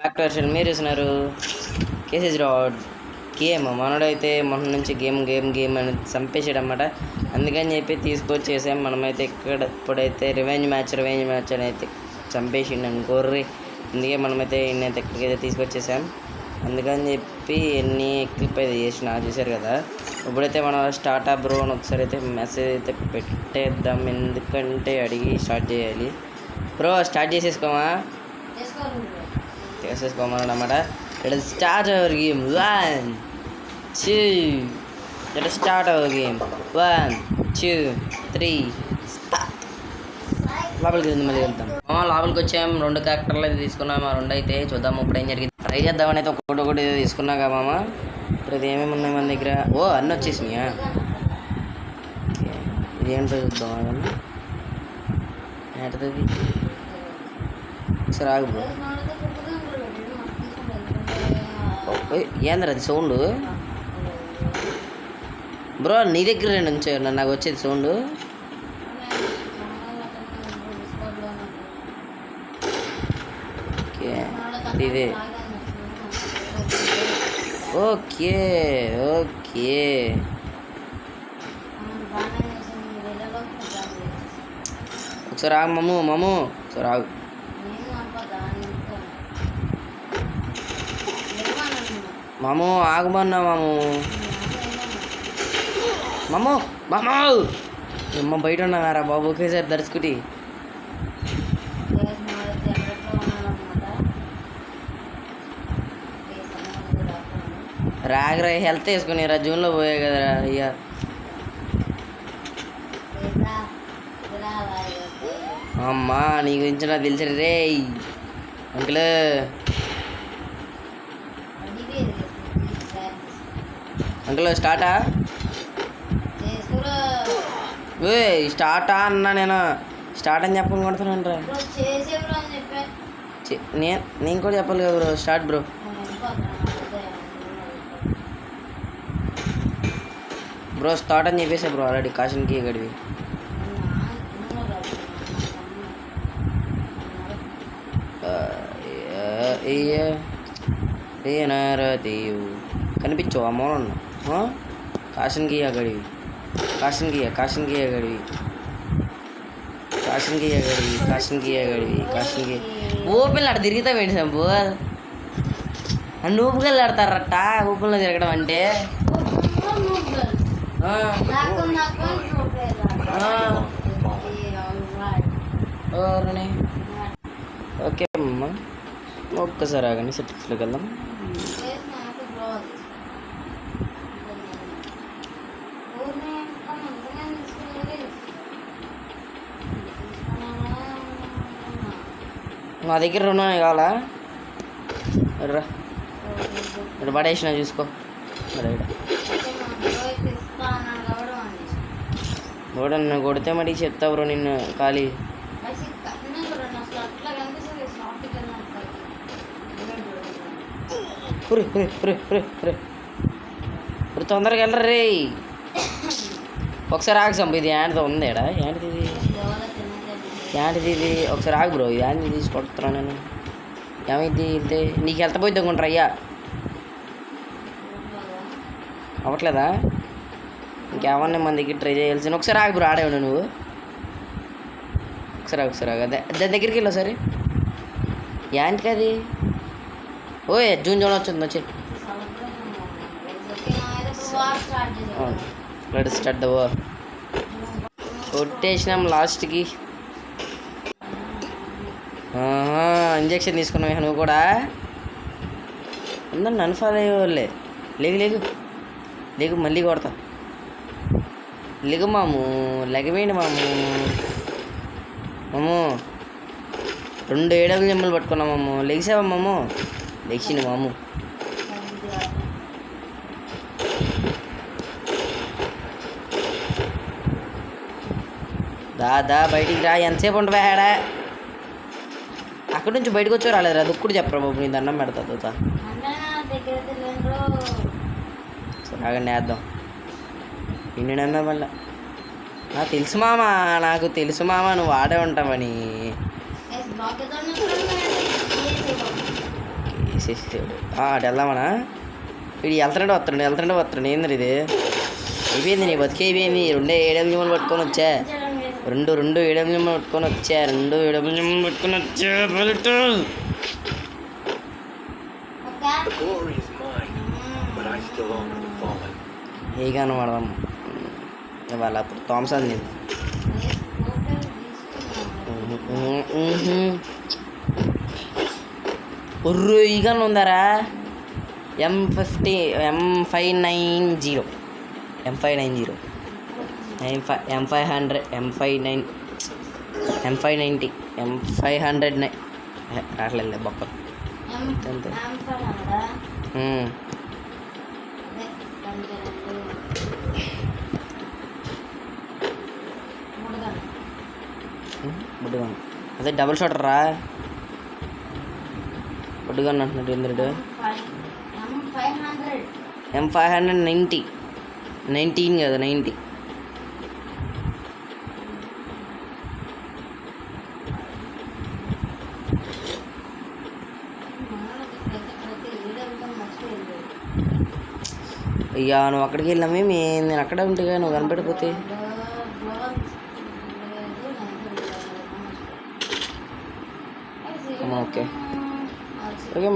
Actor మీరు చూస్తున్నారు కేసీస్ rod game. మనోడైతే మొన్న నుంచి గేమ్ అని చంపేసాడు అన్నమాట. అందుకని చెప్పి తీసుకొచ్చేసాం. మనమైతే ఇప్పుడైతే రివెంజ్ మ్యాచ్ అని అయితే చంపేసిండు అనుకోర్రి. అందుకే మనమైతే ఇన్నైతే ఇక్కడికైతే తీసుకొచ్చేసాం. అందుకని చెప్పి ఎన్ని క్లిప్ అయితే చేసిన చూసారు కదా. ఇప్పుడైతే మనం స్టార్ట్ బ్రో అని ఒకసారి అయితే మెసేజ్ అయితే పెట్టేద్దాం. ఎందుకంటే అడిగి స్టార్ట్ చేయాలి. బ్రో స్టార్ట్ చేసేసుకోమన్నమాట. Let us start our game. 1, 2. Let us start our game. 1, 2, 3. Start. లోపలికి మళ్ళీ వెళ్తాం. లోపలికి వచ్చాం. 2 క్యారెక్టర్లు అయితే తీసుకున్నాం. ఆ 2 అయితే చూద్దాం ఇప్పుడు ఏం జరిగింది. ట్రై చేద్దామని అయితే ఒకటి తీసుకున్నాగా మామ. ఇప్పుడు ఇది ఏమేమి ఉన్నాయి మన దగ్గర? ఓ అన్నీ వచ్చేసినాయా? ఇది ఏంటో చూద్దాం. అదన్నా ఏంటది? సరే ఆగు బ్రో. ఏంద్ర అది సౌండ్ బ్రో? నీ దగ్గర నుంచి నాకు వచ్చేది సౌండ్. ఓకే ఇదే. ఓకే ఓకే ఒకసారి ఆగు మమ్ము ఒకసారి ఆగు. మాము ఆగమన్నా మాము అమ్మ బయట ఉన్నారా బాబు? ఒకేసారి దర్శకుడి రాగరా హెల్త్ వేసుకుని రా. జూన్లో పోయా కదరా అయ్యా. అమ్మా నీ గురించి నాకు తెలిసి రే అంకుల్. అంకుల్ స్టార్టా? స్టార్టా అన్నా. నేను స్టార్ట్ అని చెప్పని కొడుతున్నాను రా. నేను కూడా చెప్పాలి కదా bro. Start bro. Bro start అని చెప్పేసా బ్రో ఆల్రెడీ. కాషన్కి గడివి దేవు కనిపించవు ఆ మూల ఉన్నా. కాషన్కి గడివి ఓపెన్లు అక్కడ తిరుగుతా ఏంటి సంపు? అన్ని ఊపుగల్లు ఆడతారట. ఊపుల్లో తిరగడం అంటే ఓకే అమ్మ. ఒక్కసారి ఆగండి. సెట్టింగ్స్లోకి వెళ్దాం. నా దగ్గర 2 కావాలా? రా ఇక్కడ పడేసిన చూసుకో. నన్ను కొడితే మరి చెప్తా బ్రో నిన్ను ఖాళీ. ఇప్పుడు తొందరగా వెళ్ళరు రే. ఒకసారి ఆగు సంపు. ఇది ఏంటిదో ఉంది ఎడా? ఏంటిది ఇది? ఒకసారి ఆగు బ్రో. ఇది ఏంటి తీసుకొడుతున్నాను నేను? ఏమైంది ఇంతే? నీకు హెల్త్ పోయి తగ్గుంటారు అయ్యా. అవ్వట్లేదా? ఇంకేమన్నా మన దగ్గర ట్రై చేయాల్సిన. ఒకసారి ఆగు బ్రో. ఆడేవాడు నువ్వు. ఒకసారి ఆగు. దాని దగ్గరికి వెళ్ళా సరే. ఏంటికి అది? ఓయ్ జూన్ వచ్చింది వచ్చి. స్టార్ట్ దవ్వ కొట్టేసినాం లాస్ట్కి. ఇంజక్షన్ తీసుకున్నావు నువ్వు కూడా. అందరు నన్ను ఫాలో అయ్యేవాళ్ళే. లేగు మళ్ళీ కొడతా. లేగు లెగవేయండి మాము. 2 ఏడవులు జమ్మలు పట్టుకున్నాము. లెగిసావా లెగిసింది మాము. దా బయటికి రా. ఎంతసేపు ఉండవా? అక్కడి నుంచి బయటకు వచ్చి రాలేదు రా. దుక్కుడు చెప్పరా బాబు. నీ దండం పెడతా తోతా. సరే ఆగండి వేద్దాం. నిన్నడన్నా మళ్ళా నాకు తెలుసు మామ నువ్వు ఆడే ఉంటావని. వేసేసాడు. అటు వెళ్దామనా? వీడు వెళ్తాడే వస్తాడు ఏంద్ర ఇది? అయిపోయింది నీ బతికే అయిపోయింది. 2 ఏడబ్ల్యూఎంలు పట్టుకొని వచ్చా. 2 ఏడబ్ల్యూఎంలు పట్టుకొని వచ్చా. ఏగాను వాడదాం ఇవాళ. అప్పుడు థామ్సన్ నేను ఈగాను ఉందారా? M590 M590 M500 రావట్లేదు బొక్క అంతే. బుడ్డుగన్ అదే డబుల్ షాటర్ రా. బుడ్డుగన్ అంటున్నాడు ఇంద్రుడు. M590 19 కదా 90. అయ్యా నువ్వు అక్కడికి వెళ్ళామే నేను అక్కడే ఉంటేగా నువ్వు కనపడిపోతే. ఓకే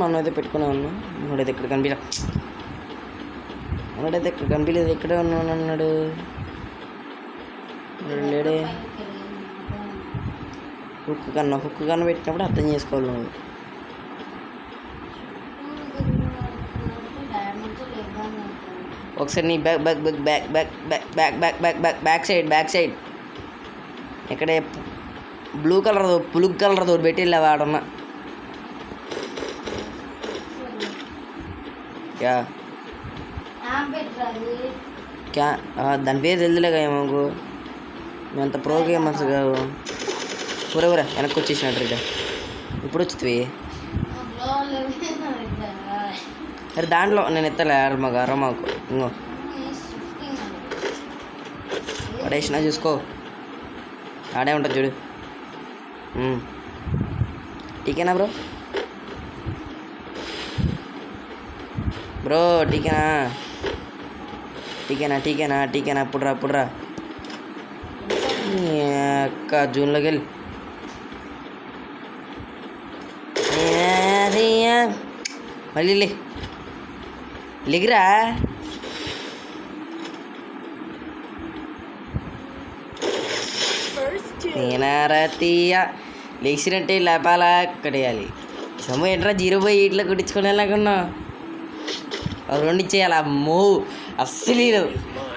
మనం అయితే పెట్టుకునే ఉన్నాం. మనోడైతే ఇక్కడ కనిపించలేదు. ఇక్కడే ఉన్నాను అన్నాడు. లేడే హుక్ కన్నా పెట్టినప్పుడు అర్థం చేసుకోవాలి నువ్వు. ఒకసారి నీ బ్యాక్ సైడ్ ఇక్కడే బ్లూ కలర్ పులుగు కలర్ తోటి పెట్టి వెళ్ళావా ఆడన్నా? దాని పేరు తెలుదులేగా మాకు. మేమంత ప్రో గేమర్స్ కాదు. ఊరే వెనక్కి వచ్చేసినట్టు రీడ. ఇప్పుడు వచ్చింది అరే దాంట్లో నేను ఎత్తలే మాకు ఇంకో పడేసినా చూసుకో. ఆడే ఉంటుంది చూడు. టీకేనా బ్రో టీకేనా పుడ్రా అక్క జూన్లోకి వెళ్ళి మళ్ళీ లేగిరా. నేనారా తీయ లేచినట్టే లేపాలా కట్టేయాలి. సమయం ఏంట్రా 0/8లో కొట్టించుకొని వెళ్ళకుండా 2 ఇచ్చేయాలి. అమ్మో అస్సలు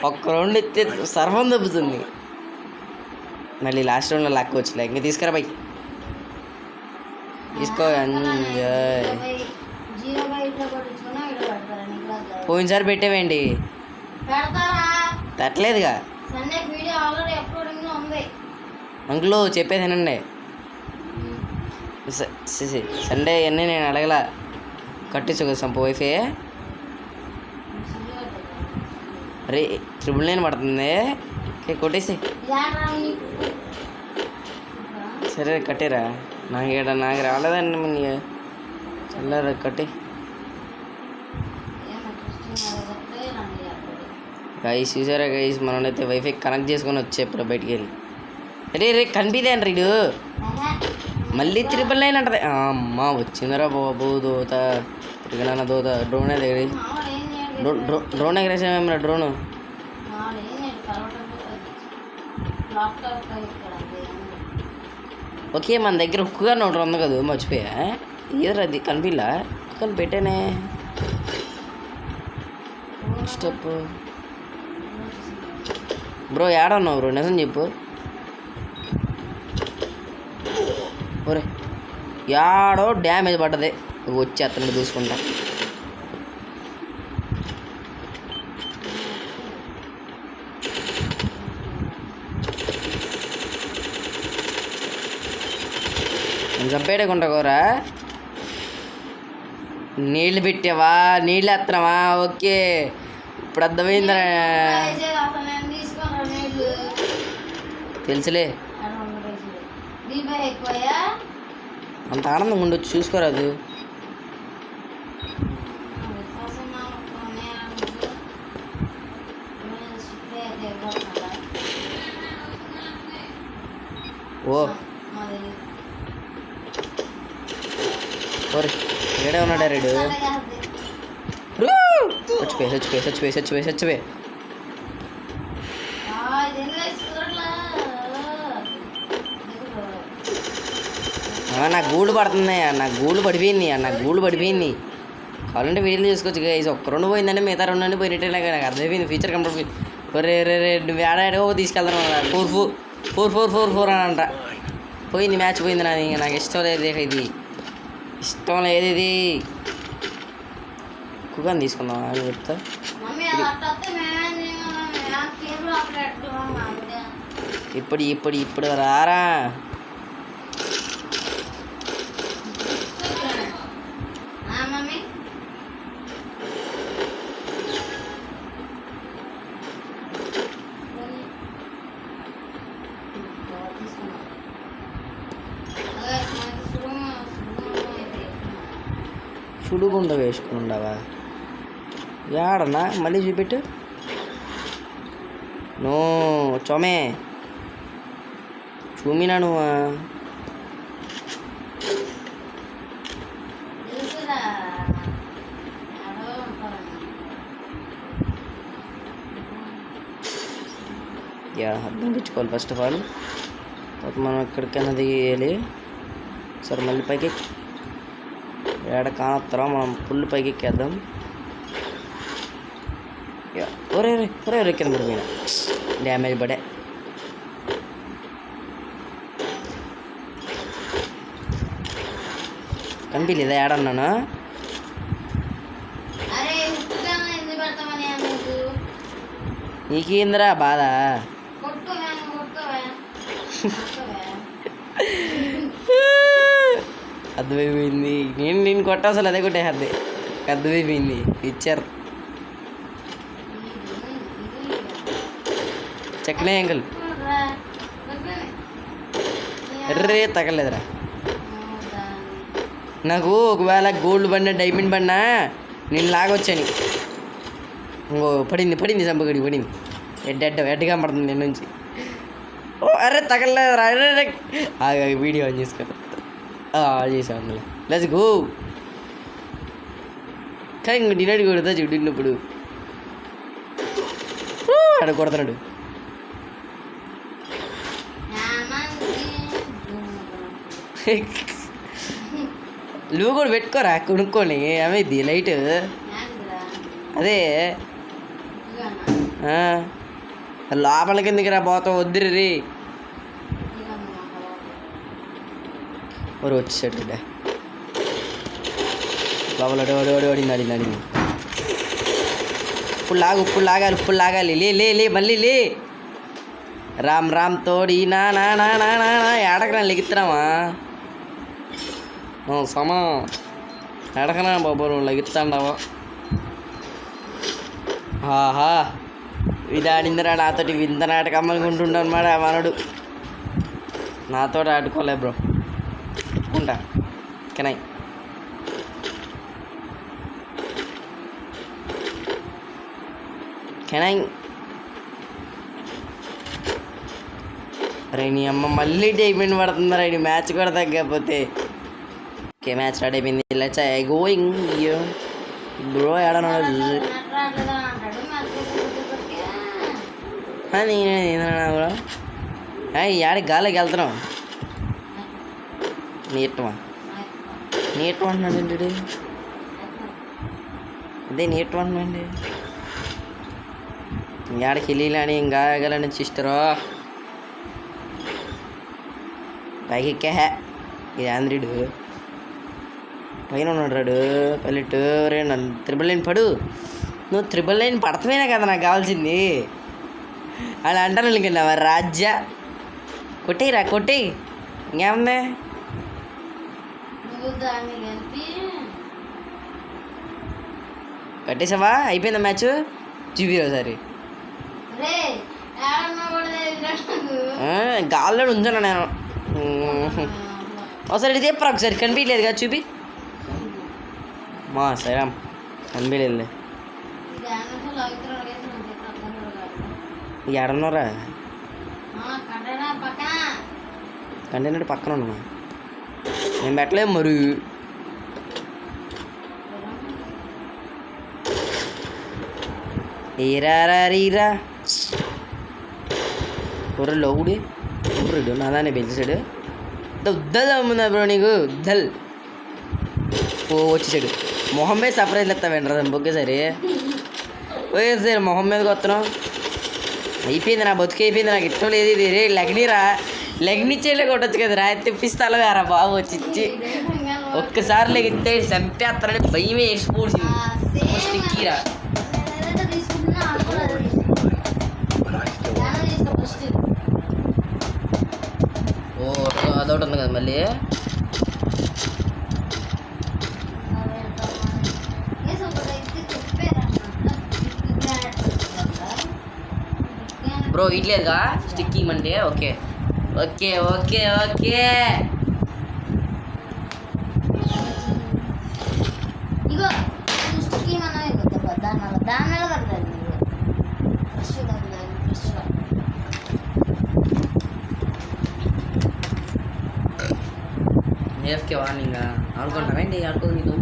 ఒక్క 2 ఇస్తే సర్వం దెబ్బతుంది. మళ్ళీ లాస్ట్ రౌండ్లో లాక్కోవచ్చులే. ఇంకా తీసుకురా బై తీసుకో. పోయినసారి పెట్టేవేంటి? తట్టలేదుగా అంకులు చెప్పేదేనండి. సండే అన్నీ నేను అడగలా. కట్టించు కదా సంప వైఫై. అరే 999 పడుతుంది. కొట్టేసి సరే కట్టేరా. నాకు రాలేదండి. చల్లరా కట్టే. గైస్ చూసారా గైస్, మనమైతే వైఫై కనెక్ట్ చేసుకొని వచ్చే ఇప్పుడు బయటికి వెళ్ళి. రే కనిపిదేంటి రీడు మళ్ళీ 999 అంటది. అమ్మ వచ్చిందరా బాబు దోత తిరిగినా దోత. డ్రోన్ దగ్గర డ్రోన్ ఎగరేసామేమరా? డ్రోను ఓకే మన దగ్గర హుక్గా నోటర్ ఉంది కదా, మర్చిపోయా. ఏదో అది కనిపిలా కానీ పెట్టానే స్టెప్. బ్రో ఏడన్నావు బ్రో? నిజం చెప్పు. ఒరే యాడో డ్యామేజ్ పడ్డది. వచ్చి అతను చూసుకుంటా. చంపేయకుండా కోరా. నీళ్ళు పెట్టావా? నీళ్ళు ఎత్తనావా? ఓకే ఇప్పుడు అర్థమైందిరా. తెలుసులే. అంత ఆనందంగా ఉండొచ్చు చూసుకోరాదు. ఓ ఓరే ఏడే ఉన్నాడా రెడు చచ్చిపోయి నా గూళ్ళు పడుతున్నాయి నా గూళ్ళు పడిపోయింది కావాలంటే వీడియోలు చేసుకోవచ్చు గైస్ ఒక్క రెండు పోయిందంటే మిగతా రెండు పోయినట్టే నాకు అర్థమైపోయింది ఫ్యూచర్ కంప్లీట్ రే నువ్వు ఏడాడో తీసుకెళ్తాను 4 అని అంట పోయింది మ్యాచ్ పోయింది నాకు ఇష్టం లేదు ఇది కుక్కని తీసుకుందాం అని చెప్తా ఇప్పుడు రారా సుడుగుండ వేసుకుని ఉండవా యాడన్నా మళ్ళీ చూపెట్టు నో చోమే చూమినా నువ్వు అర్థం తెచ్చుకోవాలి ఫస్ట్ ఆఫ్ ఆల్ తర్వాత మనం ఎక్కడికైనా దిగేయాలి సరే మళ్ళీ పైకి ఏడ కానొస్తారా మనం ఫుల్ పైకి ఎక్కేద్దాం ఒరే కింద పడిపోయినా డ్యామేజ్ పడే కనిపించలేదా ఏడన్నాను నీకేందిరా బాధ అర్థమైపోయింది నేను కొట్టాల్సిన అదే కొట్టేది అర్థమైపోయింది పిక్చర్ చెక్నే అంకుల్ ఎర్రే తగలేదురా నాకు ఒకవేళ గోల్డ్ పడినా డైమండ్ పడినా నేను లాగొచ్చాను ఇంకో పడింది సంపగడి పడింది ఎడ్డగా పడుతుంది నేను నుంచి ఓ అరే తగలేదురా అరే వీడియో ఆన్ చేసుకో చేసాం అందులో లెట్స్ గో కానీ డినైడ్ కొడతా చూడినప్పుడు ఆడ కొడుతున్నాడు నువ్వు కూడా పెట్టుకోరా కొనుక్కొని ఏమైంది లైట్ అదే లోపల కిందకి రా పోతావు వద్దురు రీ వచ్చేసాడు లోపల అడిగింది ఇప్పుడు లాగాలి లే మళ్ళీ లే రామ్ తోడి నా ఏడకరా లెగిస్తున్నావా సమా ఎడకనా బాబు నువ్వు లెగిస్తాండావా ఆహా ఇదాడిందిరా నాతోటి వింత నాటకం అనుకుంటుండా అనమాట మనడు నాతో ఆడుకోలే బ్రో ఉంటా కెనై అరే నీ అమ్మ మళ్ళీ డైమండ్ పడుతుందిరా ఇది మ్యాచ్ కూడా తగ్గకపోతే ఓకే మ్యాచ్ స్టార్ట్ అయిపోయింది లెట్స్ గోయింగ్ బ్రో ఏడన్నాడు బ్రో యాడికి గాలికి వెళ్తున్నావు నీటమా అంటున్నాడు ఏంటి అదే నీటం అంటున్నాండి యాడికి వెళ్ళాలని ఇంకా ఆగాలని సిస్టరో పైకి ఎక్కా ఇది ఆంధ్రుడు పైన ఉన్నాడు రాడు పల్లెట్ రే నన్ను 999 పడు నువ్వు 999 పడతామేనా కదా నాకు కావాల్సింది అలా అంటాను ఇంకెళ్ళావా రాజ్య కొట్టేయిరా కొట్టేయి ఇంకేముంది కట్టేసావా అయిపోయిందా మ్యాచ్ చూపిరా ఒకసారి గాల్లో ఉంచాను నేను ఒకసారి ఇది చెప్పరా ఒకసారి కనిపించలేదు కదా చూపి మా సైరామ్ కనిపించలే ఎడన్నారా కంటైనర్ పక్కన ఉన్నా నేను పెట్టలేము మరి ఏరారీరా ఊరు లోగుడి ఊరుడు నాదాన్ని పిలిచాడు ఉద్దల్ అమ్ముందా బ్రో నీకు ఉద్దల్ ఓ వచ్చేసాడు మొహం మీద సర్ప్రైజ్ ఎత్తావేంట్రా ఒకేసారి ఒకేసారి మొహం మీదకి వస్తున్నాం అయిపోయింది నా బతుకు అయిపోయింది నాకు ఇష్టం లేదు ఇది రే లగ్నిరా లగ్నిచ్చేలే కొట్టచ్చు కదా రా తెప్పిస్తాలో వేరా బాబు వచ్చి ఒక్కసారి లెగితే చంపేస్తారని భయం వేసిపోతుంది స్టిక్కీరా ఓ అదొకటి ఉంది కదా మళ్ళీ బ్రో ఇట్లేదుగా స్టిక్కింగ్ అంటే okay okay okay okay AFK warning ఆడుకుంటానండి ఆడుకోదు నీకు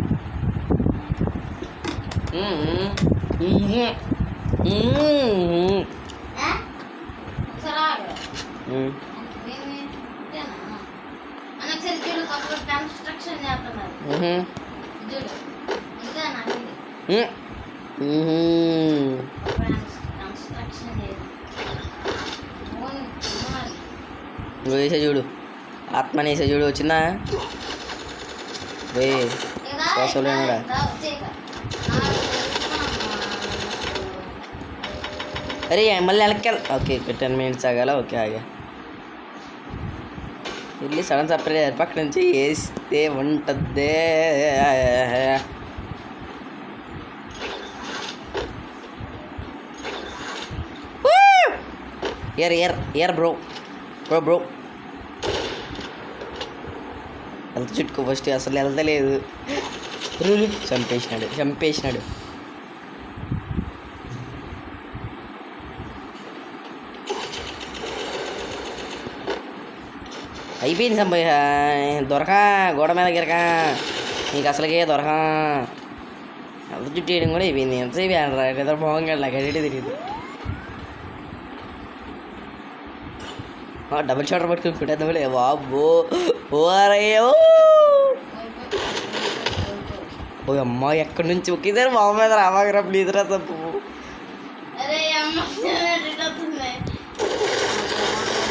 వేసే చూడు ఆత్మని వేసే చూడు వచ్చిందా శ్వాసలేనురా అరే మళ్ళీ వెనక్కి ఓకే 10 minutes ఆగాల ఓకే ఆగా వెళ్ళి సడన్ సర్ప్రైజ్ పక్క నుంచి వేస్తే ఉంటుందే ఎర్ ఎర్ ఎర్ బ్రో బ్రో బ్రో వెళ్తా చుట్టుకో ఫస్ట్ అసలు వెళ్తలేదు చంపేసినాడు అయిపోయింది సంప దొరక గోడ మీద గిరక నీకు అసలుకే దొరక ఎంత చుట్టూ వేయడం కూడా అయిపోయింది ఎంతసేపు ఏదో బాగుంది నాకు ఎడిటే తెలియదు డబుల్ షాటర్ పట్టుకుని పెట్టేద్దాంలే బాబో ఓరయ్యో ఓ అమ్మ ఎక్కడి నుంచి ఒకేసారి మా మీద రామాగరా ప్లీజ్ రా తప్పు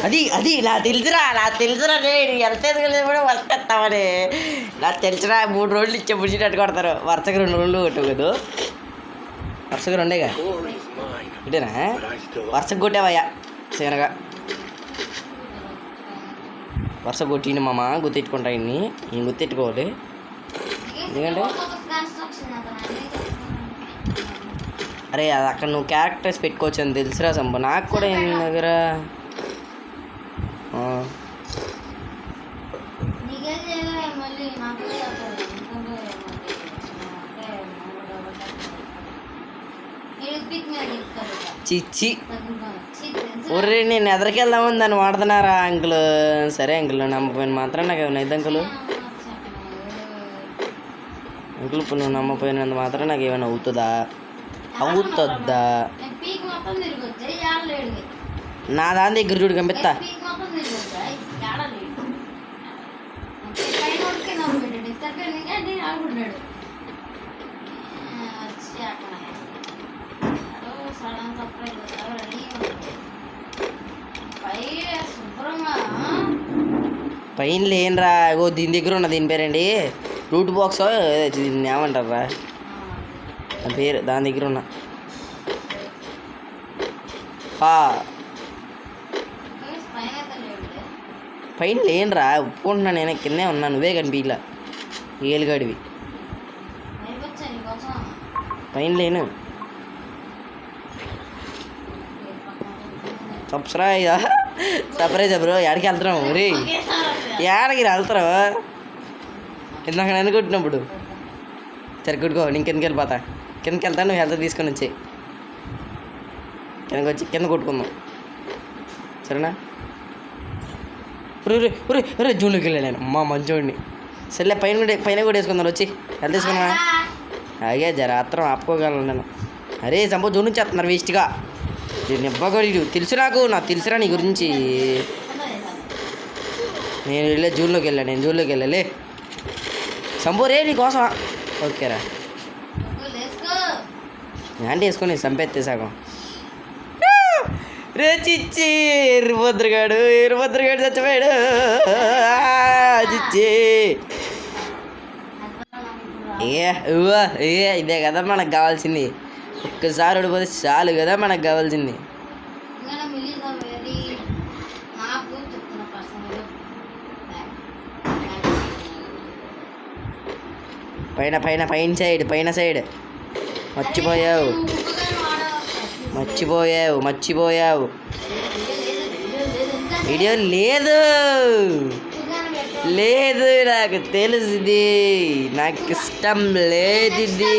అది నాకు తెలుసురా రే ఎంత కూడా వర్తేస్తామని నాకు తెలుసురా 3 రోజులు ఇచ్చే పుడిచినట్టు కొడతారు వరుసగా 2 రోజులు కొట్టకూడదు వరుసగా 2గా ఇటేనా వరుసగా కొట్టావయ్యా సీనగా వరుస కొట్టిండి మామ గుర్తెట్టుకుంటా ఇన్ని నేను గుర్తెట్టుకోవాలి ఎందుకంటే అరే అది అక్కడ నువ్వు క్యారెక్టర్స్ పెట్టుకోవచ్చు అని తెలుసురా సంప నాకు కూడా ఏం దగ్గర చిచ్చి ఒర్రే నేను ఎదరికెళ్దామని దాన్ని వాడుతున్నారా అంకుల్ సరే అంకుల్ నమ్మపోయిన మాత్రం నాకు ఏమైనా అయితే అంకుల్ ఇప్పుడు నువ్వు నమ్మపోయినంత మాత్రం నాకు ఏమైనా అవుతుందా నా దాని దగ్గర చూడు కంపిస్తా పైన లేనురా ఇగో దీని దగ్గర ఉన్న దీని పేరండి రూట్ బాక్స్ దీన్ని ఏమంటారా దాని పేరు దాని దగ్గర ఉన్న పైన లేనురా ఒప్పుకుంటున్నా నేను కిందే ఉన్నా నువ్వే కనిపించలా ఏలుగాడివి పైన లేను సర్ప్రైజ్ బ్రో ఎక్కడికి వెళ్తున్నావు రే ఏడకి వెళ్తారు ఇందాక అనుకుంటున్నప్పుడు సరే గుడ్కో నేను కిందకి వెళ్ళిపోతా. కిందకి వెళ్తాను, నువ్వు హెల్త్ తీసుకొని వచ్చి కిందకి వచ్చి కింద కొట్టుకుందాం సరేనా? ఒరే ఒరే ఒరే జూన్లోకి వెళ్ళాను అమ్మా మంచోడిని. సర్లే పైన కూడా వేసుకుందాం వచ్చి హెల్త్ తీసుకున్నా. అయ్యా జర ఆత్రం ఆపుకోగలను నేను. అరే సంపో జూన్ నుంచి వస్తున్నారు వేస్ట్గా. నిబ్బగడు నాకు తెలుసురా నీ గురించి. నేను జూన్లోకి వెళ్ళలే సంపో రే నీకోసం. ఓకేరా అంటే వేసుకొని చంపేస్తే సగం. రే చిచ్చి ఎర్రభద్రగాడు చచ్చిపోయాడు. చిచ్చి ఇదే కదా మనకు కావాల్సింది. ఒక్కసారి ఓడిపోతే చాలు కదా మనకు కావాల్సింది. పైన సైడ్ మర్చిపోయావు. వీడియో లేదు నాకు తెలుసు, నాకు ఇష్టం లేదు ఇది.